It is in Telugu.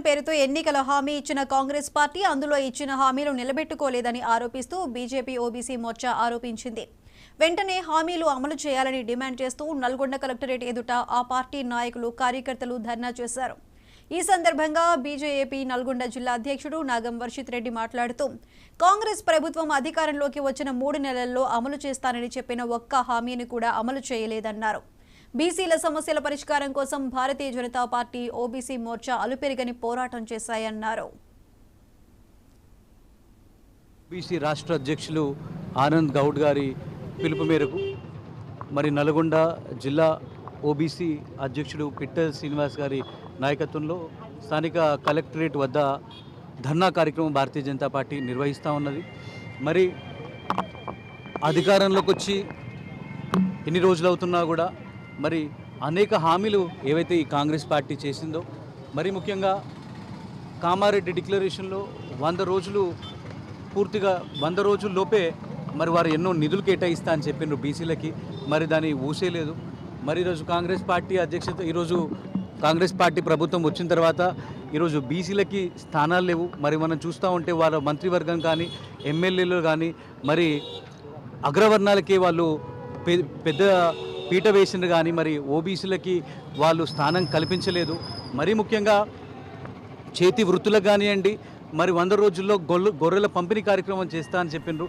పేరుతో ఎన్నికల హామీ ఇచ్చిన కాంగ్రెస్ పార్టీ అందులో ఇచ్చిన హామీలు నిలబెట్టుకోలేదని ఆరోపిస్తూ బీజేపీ ఓబీసీ మోర్చా ఆరోపించింది. వెంటనే హామీలు అమలు చేయాలని డిమాండ్ చేస్తూ నల్గొండ కలెక్టరేట్ ఎదుట ఆ పార్టీ నాయకులు కార్యకర్తలు ధర్నా చేశారు. ఈ సందర్భంగా బీజేపీ నల్గొండ జిల్లా అధ్యక్షుడు నాగం వర్షిత్ రెడ్డి మాట్లాడుతూ కాంగ్రెస్ ప్రభుత్వం అధికారంలోకి వచ్చిన 3 నెలల్లో అమలు చేస్తానని చెప్పిన ఒక్క హామీని కూడా అమలు చేయలేదన్నారు. బీసీల సమస్యల పరిష్కారం కోసం భారతీయ జనతా పార్టీ ఓబీసీ మోర్చా అలుపెరగని పోరాటం చేశాయన్నారు. బీసీ రాష్ట్ర అధ్యక్షులు ఆనంద్ గౌడ్ గారి పిలుపు మేరకు మరి నల్గొండ జిల్లా ఓబీసీ అధ్యక్షుడు పిట్టల్ శ్రీనివాస్ గారి నాయకత్వంలో స్థానిక కలెక్టరేట్ వద్ద ధర్నా కార్యక్రమం భారతీయ జనతా పార్టీ నిర్వహిస్తూ ఉన్నది. మరి అధికారంలోకి వచ్చి ఎన్ని రోజులు అవుతున్నా కూడా మరి అనేక హామీలు ఏవైతే ఈ కాంగ్రెస్ పార్టీ చేసిందో, మరి ముఖ్యంగా కామారెడ్డి డిక్లరేషన్లో 100 రోజులు పూర్తిగా 100 రోజుల్లోపే మరి వారు ఎన్నో నిధులు కేటాయిస్తా అని చెప్పిండ్రు బీసీలకి. మరి దాన్ని ఊసేలేదు. మరి ఈరోజు కాంగ్రెస్ పార్టీ అధ్యక్షత ఈరోజు కాంగ్రెస్ పార్టీ ప్రభుత్వం వచ్చిన తర్వాత ఈరోజు బీసీలకి స్థానాలు లేవు. మరి మనం చూస్తూ ఉంటే వాళ్ళ మంత్రివర్గం కానీ ఎమ్మెల్యేలు కానీ మరి అగ్రవర్ణాలకి వాళ్ళు పెద్ద పీట వేసిండ్రు కానీ మరి ఓబీసీలకి వాళ్ళు స్థానం కల్పించలేదు. మరీ ముఖ్యంగా చేతి వృత్తులకు కానివ్వండి మరి 100 రోజుల్లో గొర్రెల పంపిణీ కార్యక్రమం చేస్తా అని చెప్పిండ్రు.